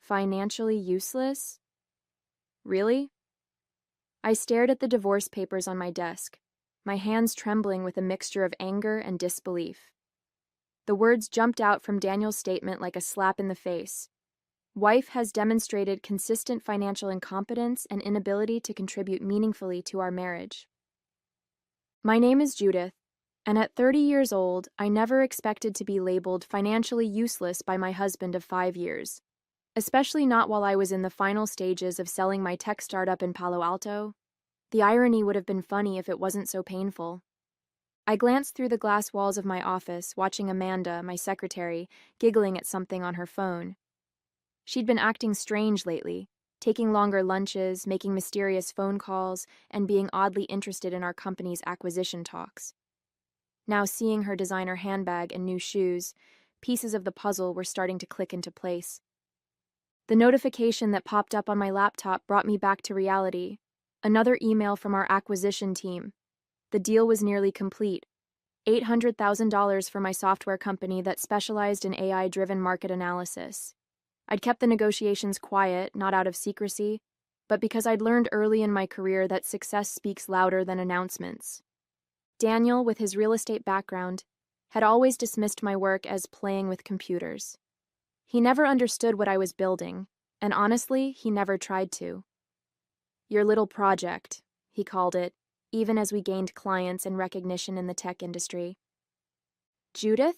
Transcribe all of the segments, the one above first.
Financially useless? Really? I stared at the divorce papers on my desk, my hands trembling with a mixture of anger and disbelief. The words jumped out from Daniel's statement like a slap in the face. Wife has demonstrated consistent financial incompetence and inability to contribute meaningfully to our marriage. My name is Judith, and at 30 years old, I never expected to be labeled financially useless by my husband of 5 years, especially not while I was in the final stages of selling my tech startup in Palo Alto. The irony would have been funny if it wasn't so painful. I glanced through the glass walls of my office, watching Amanda, my secretary, giggling at something on her phone. She'd been acting strange lately, taking longer lunches, making mysterious phone calls, and being oddly interested in our company's acquisition talks. Now, seeing her designer handbag and new shoes, pieces of the puzzle were starting to click into place. The notification that popped up on my laptop brought me back to reality. Another email from our acquisition team. The deal was nearly complete. $800,000 for my software company that specialized in AI-driven market analysis. I'd kept the negotiations quiet, not out of secrecy, but because I'd learned early in my career that success speaks louder than announcements. Daniel, with his real estate background, had always dismissed my work as playing with computers. He never understood what I was building, and honestly, he never tried to. Your little project, he called it, even as we gained clients and recognition in the tech industry. Judith?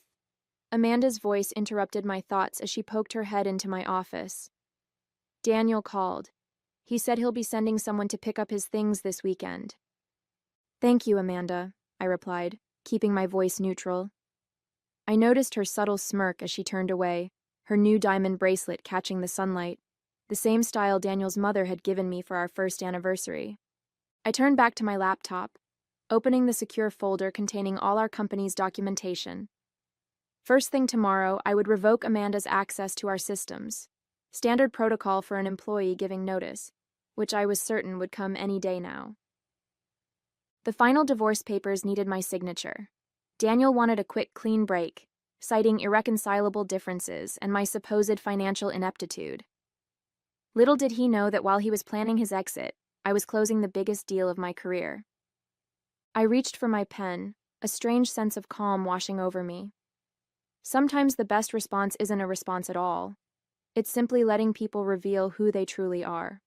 Amanda's voice interrupted my thoughts as she poked her head into my office. Daniel called. He said he'll be sending someone to pick up his things this weekend. Thank you, Amanda, I replied, keeping my voice neutral. I noticed her subtle smirk as she turned away, her new diamond bracelet catching the sunlight, the same style Daniel's mother had given me for our first anniversary. I turned back to my laptop, opening the secure folder containing all our company's documentation. First thing tomorrow, I would revoke Amanda's access to our systems, standard protocol for an employee giving notice, which I was certain would come any day now. The final divorce papers needed my signature. Daniel wanted a quick, clean break, citing irreconcilable differences and my supposed financial ineptitude. Little did he know that while he was planning his exit, I was closing the biggest deal of my career. I reached for my pen, a strange sense of calm washing over me. Sometimes the best response isn't a response at all. It's simply letting people reveal who they truly are.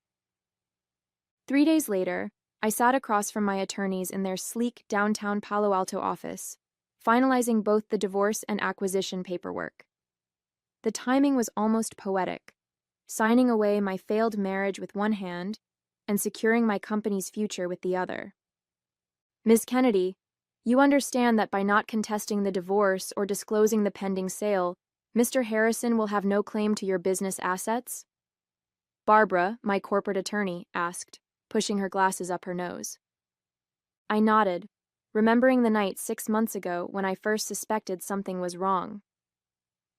3 days later, I sat across from my attorneys in their sleek downtown Palo Alto office, finalizing both the divorce and acquisition paperwork. The timing was almost poetic, signing away my failed marriage with one hand and securing my company's future with the other. Ms. Kennedy, you understand that by not contesting the divorce or disclosing the pending sale, Mr. Harrison will have no claim to your business assets? Barbara, my corporate attorney, asked, pushing her glasses up her nose. I nodded, remembering the night 6 months ago when I first suspected something was wrong.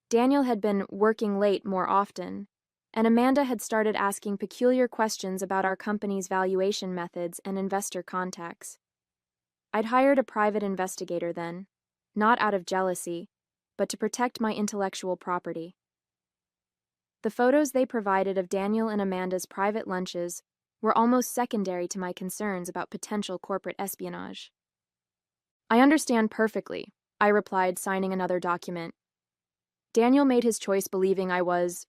Daniel had been working late more often, and Amanda had started asking peculiar questions about our company's valuation methods and investor contacts. I'd hired a private investigator then, not out of jealousy, but to protect my intellectual property. The photos they provided of Daniel and Amanda's private lunches were almost secondary to my concerns about potential corporate espionage. I understand perfectly, I replied, signing another document. Daniel made his choice believing I was...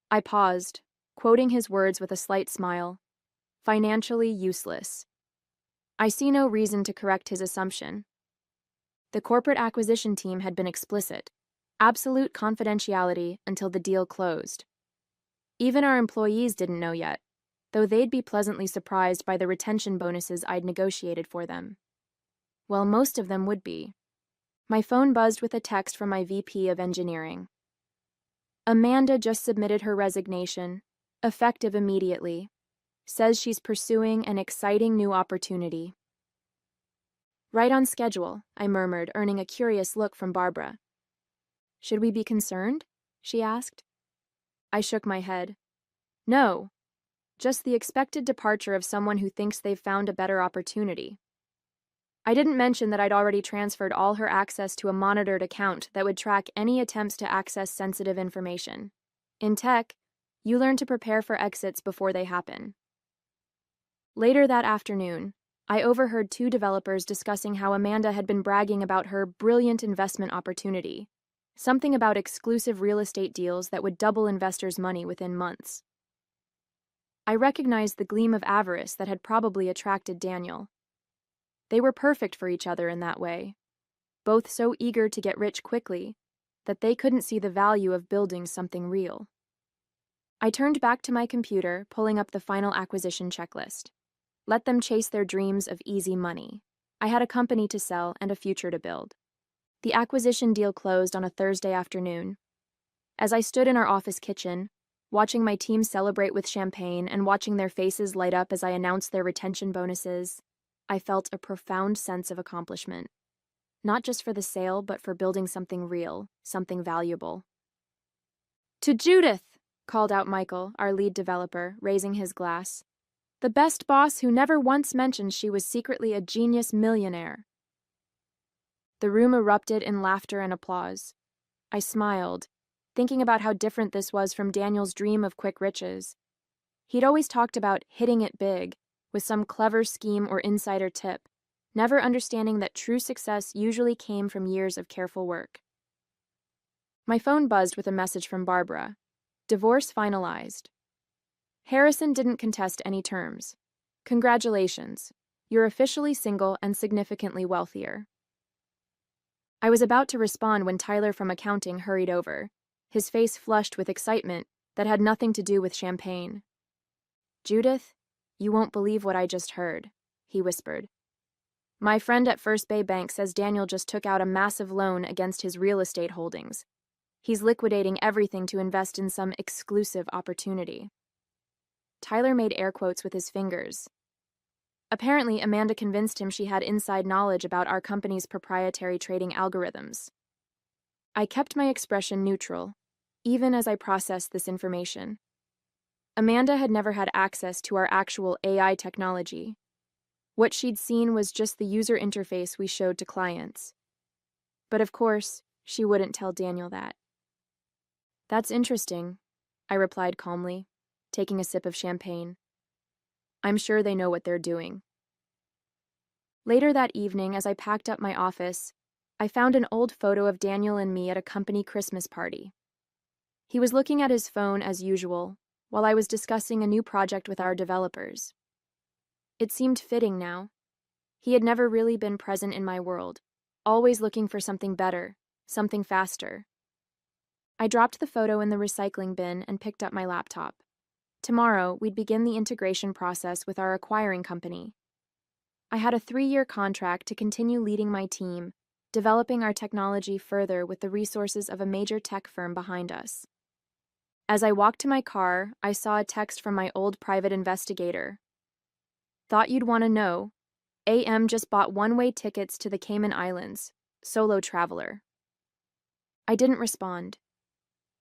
I paused, quoting his words with a slight smile. Financially useless. I see no reason to correct his assumption. The corporate acquisition team had been explicit. Absolute confidentiality until the deal closed. Even our employees didn't know yet, though they'd be pleasantly surprised by the retention bonuses I'd negotiated for them. Well, most of them would be. My phone buzzed with a text from my VP of engineering. Amanda just submitted her resignation, effective immediately. Says she's pursuing an exciting new opportunity. Right on schedule, I murmured, earning a curious look from Barbara. Should we be concerned? She asked. I shook my head. No, just the expected departure of someone who thinks they've found a better opportunity. I didn't mention that I'd already transferred all her access to a monitored account that would track any attempts to access sensitive information. In tech, You learn to prepare for exits before they happen. Later that afternoon, I overheard two developers discussing how Amanda had been bragging about her brilliant investment opportunity, something about exclusive real estate deals that would double investors' money within months. I recognized the gleam of avarice that had probably attracted Daniel. They were perfect for each other in that way, both so eager to get rich quickly that they couldn't see the value of building something real. I turned back to my computer, pulling up the final acquisition checklist. Let them chase their dreams of easy money. I had a company to sell and a future to build. The acquisition deal closed on a Thursday afternoon. As I stood in our office kitchen, watching my team celebrate with champagne and watching their faces light up as I announced their retention bonuses, I felt a profound sense of accomplishment. Not just for the sale, but for building something real, something valuable. "To Judith!" called out Michael, our lead developer, raising his glass. "The best boss who never once mentioned she was secretly a genius millionaire." The room erupted in laughter and applause. I smiled, thinking about how different this was from Daniel's dream of quick riches. He'd always talked about hitting it big, with some clever scheme or insider tip, never understanding that true success usually came from years of careful work. My phone buzzed with a message from Barbara. Divorce finalized. Harrison didn't contest any terms. Congratulations. You're officially single and significantly wealthier. I was about to respond when Tyler from accounting hurried over, his face flushed with excitement that had nothing to do with champagne. "Judith, you won't believe what I just heard," he whispered. "My friend at First Bay Bank says Daniel just took out a massive loan against his real estate holdings. He's liquidating everything to invest in some exclusive opportunity." Tyler made air quotes with his fingers. Apparently, Amanda convinced him she had inside knowledge about our company's proprietary trading algorithms. I kept my expression neutral, even as I processed this information. Amanda had never had access to our actual AI technology. What she'd seen was just the user interface we showed to clients. But of course, she wouldn't tell Daniel that. "That's interesting," I replied calmly, taking a sip of champagne. "I'm sure they know what they're doing." Later that evening, as I packed up my office, I found an old photo of Daniel and me at a company Christmas party. He was looking at his phone as usual, while I was discussing a new project with our developers. It seemed fitting now. He had never really been present in my world, always looking for something better, something faster. I dropped the photo in the recycling bin and picked up my laptop. Tomorrow, we'd begin the integration process with our acquiring company. I had a 3-year contract to continue leading my team, developing our technology further with the resources of a major tech firm behind us. As I walked to my car, I saw a text from my old private investigator. "Thought you'd want to know. AM just bought one-way tickets to the Cayman Islands. Solo traveler." I didn't respond.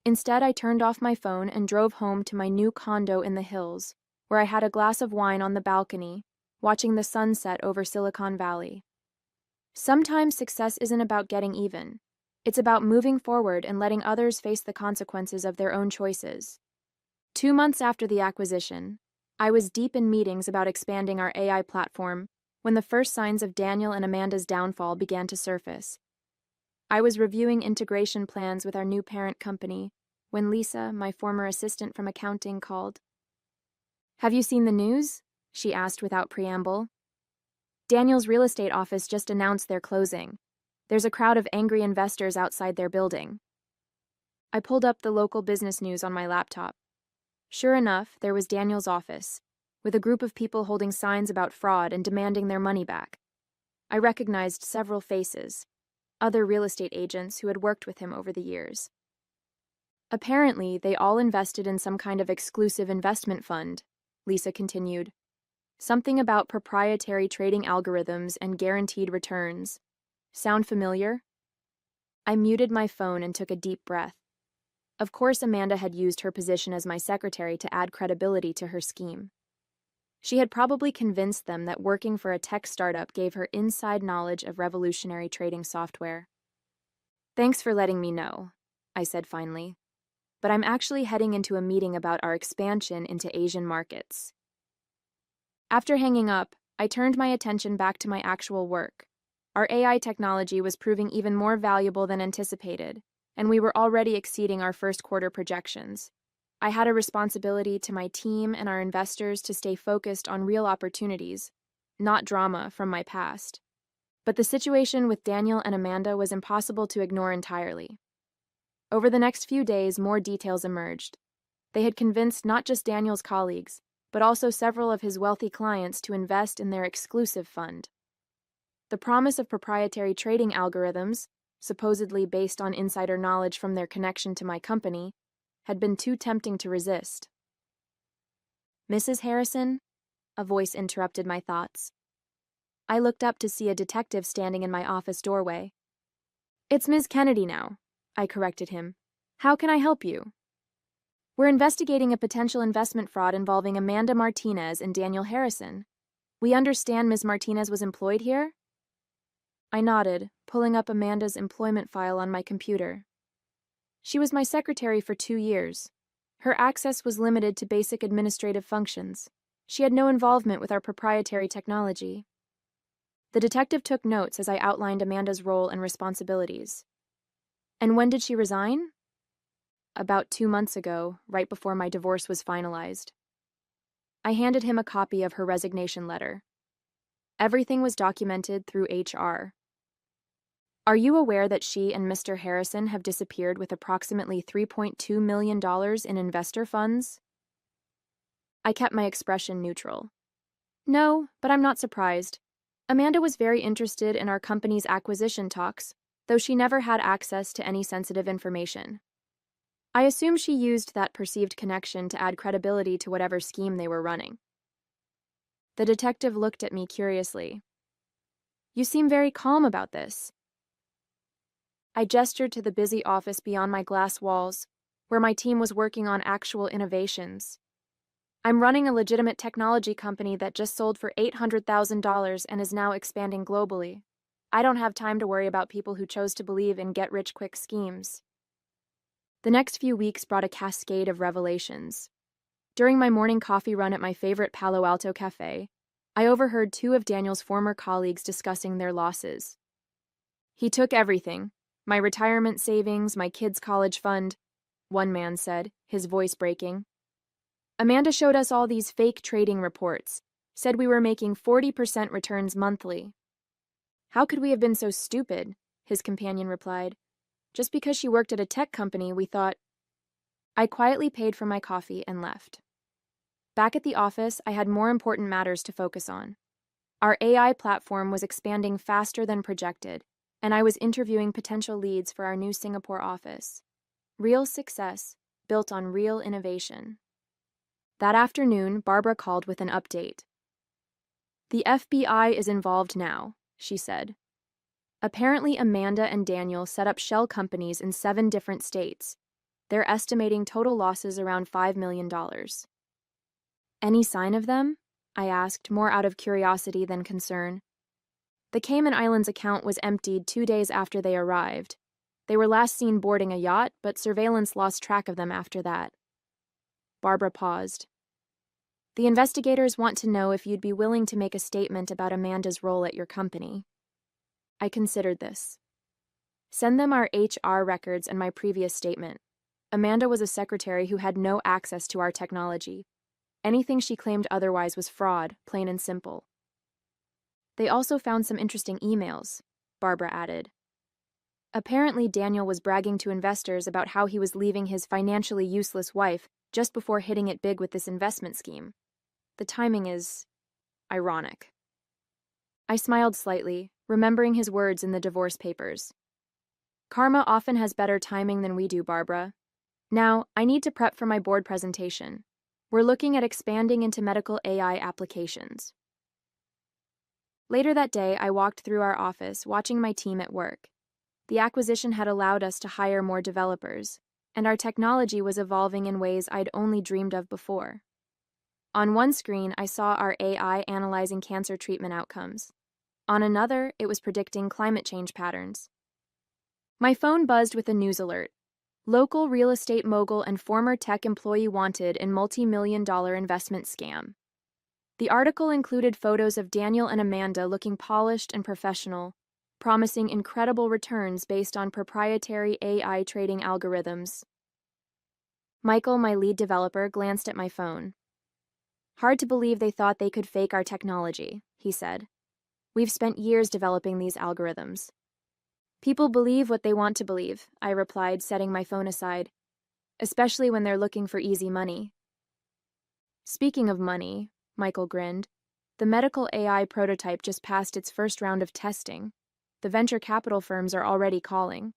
Instead, I turned off my phone and drove home to my new condo in the hills, where I had a glass of wine on the balcony, watching the sunset over Silicon Valley. Sometimes success isn't about getting even. It's about moving forward and letting others face the consequences of their own choices. 2 months after the acquisition, I was deep in meetings about expanding our AI platform when the first signs of Daniel and Amanda's downfall began to surface. I was reviewing integration plans with our new parent company when Lisa, my former assistant from accounting, called. "Have you seen the news?" she asked without preamble. "Daniel's real estate office just announced they're closing. There's a crowd of angry investors outside their building." I pulled up the local business news on my laptop. Sure enough, there was Daniel's office, with a group of people holding signs about fraud and demanding their money back. I recognized several faces, other real estate agents who had worked with him over the years. Apparently, they all invested in some kind of exclusive investment fund, Lisa continued. Something about proprietary trading algorithms and guaranteed returns. Sound familiar? I muted my phone and took a deep breath. Of course, Amanda had used her position as my secretary to add credibility to her scheme. She had probably convinced them that working for a tech startup gave her inside knowledge of revolutionary trading software. "Thanks for letting me know," I said finally. but I'm actually heading into a meeting about our expansion into Asian markets. After hanging up, I turned my attention back to my actual work. Our AI technology was proving even more valuable than anticipated, and we were already exceeding our first quarter projections. I had a responsibility to my team and our investors to stay focused on real opportunities, not drama from my past. But the situation with Daniel and Amanda was impossible to ignore entirely. Over the next few days, more details emerged. They had convinced not just Daniel's colleagues, but also several of his wealthy clients to invest in their exclusive fund. The promise of proprietary trading algorithms, supposedly based on insider knowledge from their connection to my company, had been too tempting to resist. "Mrs. Harrison?" A voice interrupted my thoughts. I looked up to see a detective standing in my office doorway. "It's Ms. Kennedy now," I corrected him. "How can I help you?" "We're investigating a potential investment fraud involving Amanda Martinez and Daniel Harrison. We understand Ms. Martinez was employed here?" I nodded, pulling up Amanda's employment file on my computer. "She was my secretary for 2 years. Her access was limited to basic administrative functions. She had no involvement with our proprietary technology." The detective took notes as I outlined Amanda's role and responsibilities. "And when did she resign?" "About 2 months ago, right before my divorce was finalized." I handed him a copy of her resignation letter. Everything was documented through HR. "Are you aware that she and Mr. Harrison have disappeared with approximately $3.2 million in investor funds?" I kept my expression neutral. "No, but I'm not surprised. Amanda was very interested in our company's acquisition talks, though she never had access to any sensitive information. I assume she used that perceived connection to add credibility to whatever scheme they were running." The detective looked at me curiously. "You seem very calm about this." I gestured to the busy office beyond my glass walls, where my team was working on actual innovations. "I'm running a legitimate technology company that just sold for $800,000 and is now expanding globally. I don't have time to worry about people who chose to believe in get-rich-quick schemes." The next few weeks brought a cascade of revelations. During my morning coffee run at my favorite Palo Alto cafe, I overheard 2 of Daniel's former colleagues discussing their losses. "He took everything. My retirement savings, my kids' college fund," one man said, his voice breaking. "Amanda showed us all these fake trading reports, said we were making 40% returns monthly." "How could we have been so stupid?" his companion replied. "Just because she worked at a tech company, we thought—" I quietly paid for my coffee and left. Back at the office, I had more important matters to focus on. Our AI platform was expanding faster than projected, and I was interviewing potential leads for our new Singapore office. Real success, built on real innovation. That afternoon, Barbara called with an update. "The FBI is involved now," she said. "Apparently Amanda and Daniel set up shell companies in 7 different states. They're estimating total losses around $5 million. "Any sign of them?" I asked, more out of curiosity than concern. "The Cayman Islands account was emptied 2 days after they arrived. They were last seen boarding a yacht, but surveillance lost track of them after that." Barbara paused. "The investigators want to know if you'd be willing to make a statement about Amanda's role at your company." I considered this. "Send them our HR records and my previous statement. Amanda was a secretary who had no access to our technology. Anything she claimed otherwise was fraud, plain and simple." "They also found some interesting emails," Barbara added. "Apparently Daniel was bragging to investors about how he was leaving his financially useless wife just before hitting it big with this investment scheme. The timing is ironic." I smiled slightly, remembering his words in the divorce papers. "Karma often has better timing than we do, Barbara. Now, I need to prep for my board presentation. We're looking at expanding into medical AI applications." Later that day, I walked through our office, watching my team at work. The acquisition had allowed us to hire more developers, and our technology was evolving in ways I'd only dreamed of before. On one screen, I saw our AI analyzing cancer treatment outcomes. On another, it was predicting climate change patterns. My phone buzzed with a news alert. Local real estate mogul and former tech employee wanted in multi-million-dollar investment scam. The article included photos of Daniel and Amanda looking polished and professional, promising incredible returns based on proprietary AI trading algorithms. Michael, my lead developer, glanced at my phone. "Hard to believe they thought they could fake our technology," he said. "We've spent years developing these algorithms." "People believe what they want to believe," I replied, setting my phone aside, "especially when they're looking for easy money." "Speaking of money," Michael grinned, "the medical AI prototype just passed its first round of testing. The venture capital firms are already calling."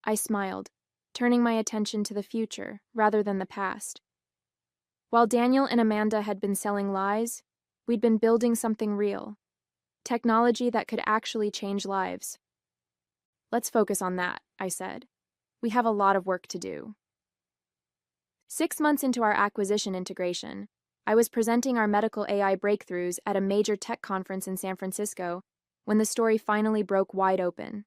I smiled, turning my attention to the future rather than the past. While Daniel and Amanda had been selling lies, we'd been building something real, technology that could actually change lives. "Let's focus on that," I said. "We have a lot of work to do." 6 months into our acquisition integration, I was presenting our medical AI breakthroughs at a major tech conference in San Francisco when the story finally broke wide open.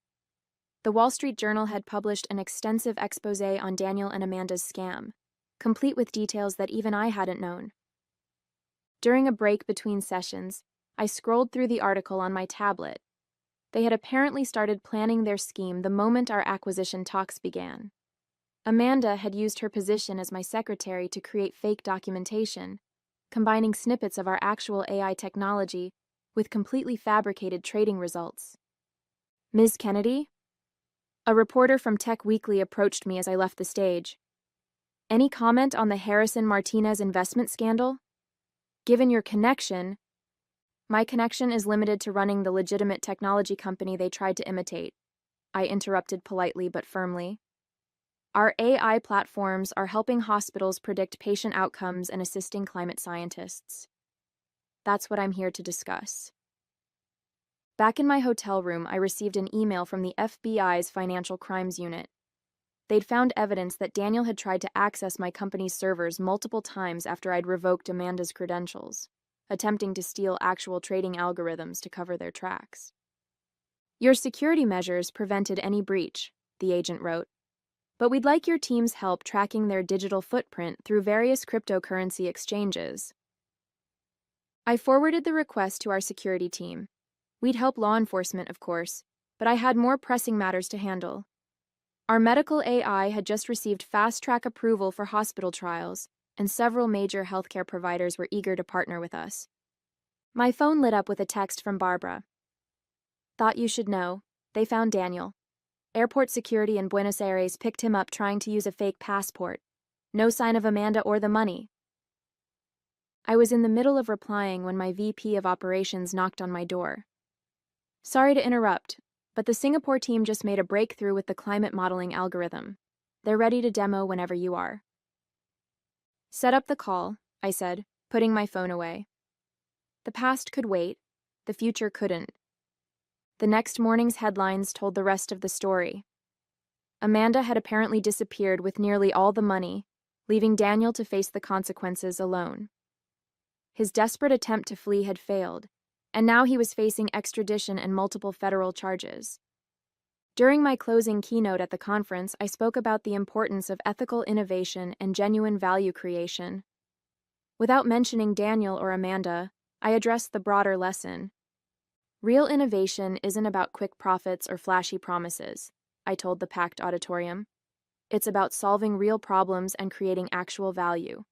The Wall Street Journal had published an extensive expose on Daniel and Amanda's scam, complete with details that even I hadn't known. During a break between sessions, I scrolled through the article on my tablet. They had apparently started planning their scheme the moment our acquisition talks began. Amanda had used her position as my secretary to create fake documentation, combining snippets of our actual AI technology with completely fabricated trading results. "Ms. Kennedy?" A reporter from Tech Weekly approached me as I left the stage. "Any comment on the Harrison-Martinez investment scandal? Given your connection..." "My connection is limited to running the legitimate technology company they tried to imitate," I interrupted politely but firmly. "Our AI platforms are helping hospitals predict patient outcomes and assisting climate scientists. That's what I'm here to discuss." Back in my hotel room, I received an email from the FBI's Financial Crimes Unit. They'd found evidence that Daniel had tried to access my company's servers multiple times after I'd revoked Amanda's credentials, attempting to steal actual trading algorithms to cover their tracks. "Your security measures prevented any breach," the agent wrote, "but we'd like your team's help tracking their digital footprint through various cryptocurrency exchanges." I forwarded the request to our security team. We'd help law enforcement, of course, but I had more pressing matters to handle. Our medical AI had just received fast-track approval for hospital trials, and several major healthcare providers were eager to partner with us. My phone lit up with a text from Barbara. "Thought you should know. They found Daniel. Airport security in Buenos Aires picked him up trying to use a fake passport. No sign of Amanda or the money." I was in the middle of replying when my VP of operations knocked on my door. "Sorry to interrupt, but the Singapore team just made a breakthrough with the climate modeling algorithm. They're ready to demo whenever you are." "Set up the call," I said, putting my phone away. The past could wait, the future couldn't. The next morning's headlines told the rest of the story. Amanda had apparently disappeared with nearly all the money, leaving Daniel to face the consequences alone. His desperate attempt to flee had failed, and now he was facing extradition and multiple federal charges. During my closing keynote at the conference, I spoke about the importance of ethical innovation and genuine value creation. Without mentioning Daniel or Amanda, I addressed the broader lesson. Real innovation isn't about quick profits or flashy promises, I told the packed auditorium. It's about solving real problems and creating actual value.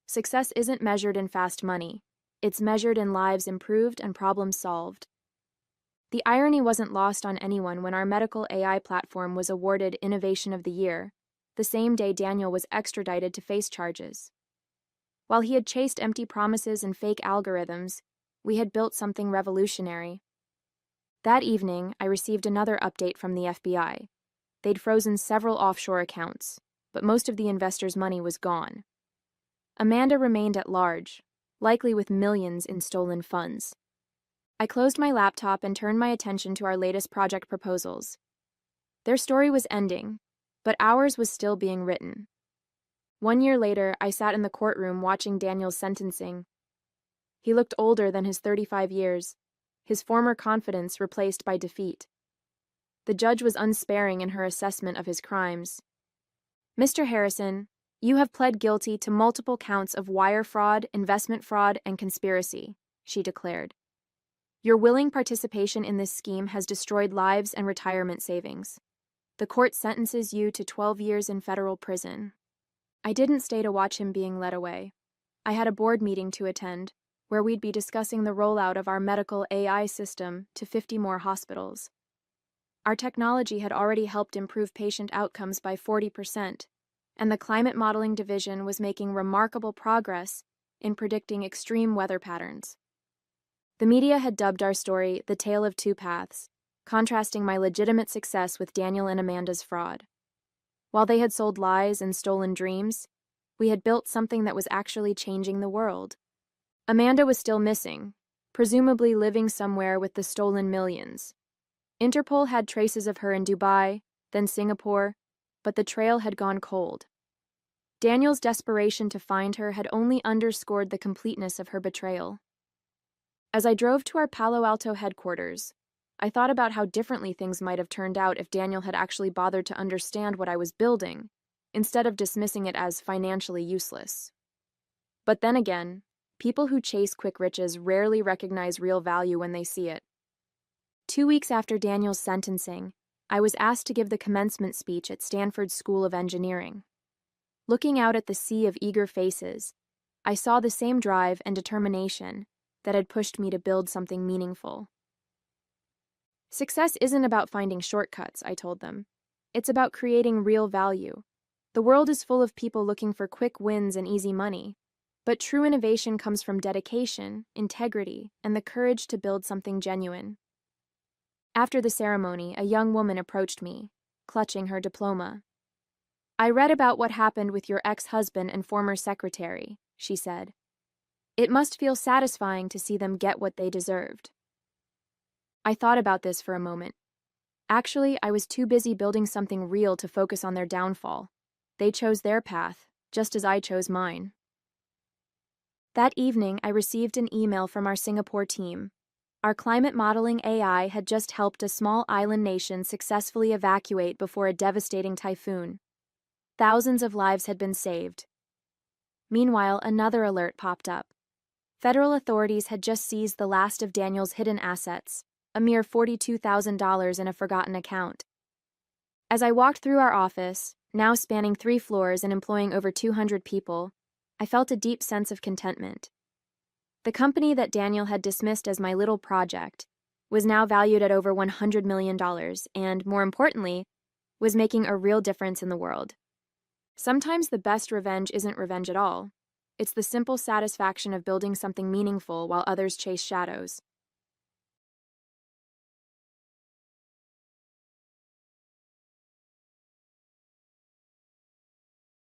Success isn't measured in fast money. It's measured in lives improved and problems solved. The irony wasn't lost on anyone when our medical AI platform was awarded Innovation of the Year, the same day Daniel was extradited to face charges. While he had chased empty promises and fake algorithms, we had built something revolutionary. That evening, I received another update from the FBI. They'd frozen several offshore accounts, but most of the investors' money was gone. Amanda remained at large, likely with millions in stolen funds. I closed my laptop and turned my attention to our latest project proposals. Their story was ending, but ours was still being written. 1 year later, I sat in the courtroom watching Daniel's sentencing. He looked older than his 35 years, his former confidence replaced by defeat. The judge was unsparing in her assessment of his crimes. Mr. Harrison, you have pled guilty to multiple counts of wire fraud, investment fraud, and conspiracy, she declared. Your willing participation in this scheme has destroyed lives and retirement savings. The court sentences you to 12 years in federal prison. I didn't stay to watch him being led away. I had a board meeting to attend, where we'd be discussing the rollout of our medical AI system to 50 more hospitals. Our technology had already helped improve patient outcomes by 40%, and the climate modeling division was making remarkable progress in predicting extreme weather patterns. The media had dubbed our story The Tale of Two Paths, contrasting my legitimate success with Daniel and Amanda's fraud. While they had sold lies and stolen dreams, we had built something that was actually changing the world. Amanda was still missing, presumably living somewhere with the stolen millions. Interpol had traces of her in Dubai, then Singapore, but the trail had gone cold. Daniel's desperation to find her had only underscored the completeness of her betrayal. As I drove to our Palo Alto headquarters, I thought about how differently things might have turned out if Daniel had actually bothered to understand what I was building, instead of dismissing it as financially useless. But then again, people who chase quick riches rarely recognize real value when they see it. 2 weeks after Daniel's sentencing, I was asked to give the commencement speech at Stanford's School of Engineering. Looking out at the sea of eager faces, I saw the same drive and determination that had pushed me to build something meaningful. Success isn't about finding shortcuts, I told them. It's about creating real value. The world is full of people looking for quick wins and easy money, but true innovation comes from dedication, integrity, and the courage to build something genuine. After the ceremony, a young woman approached me, clutching her diploma. I read about what happened with your ex-husband and former secretary, she said. It must feel satisfying to see them get what they deserved. I thought about this for a moment. Actually, I was too busy building something real to focus on their downfall. They chose their path, just as I chose mine. That evening, I received an email from our Singapore team. Our climate modeling AI had just helped a small island nation successfully evacuate before a devastating typhoon. Thousands of lives had been saved. Meanwhile, another alert popped up. Federal authorities had just seized the last of Daniel's hidden assets, a mere $42,000 in a forgotten account. As I walked through our office, now spanning 3 floors and employing over 200 people, I felt a deep sense of contentment. The company that Daniel had dismissed as my little project was now valued at over $100 million and, more importantly, was making a real difference in the world. Sometimes the best revenge isn't revenge at all. It's the simple satisfaction of building something meaningful while others chase shadows.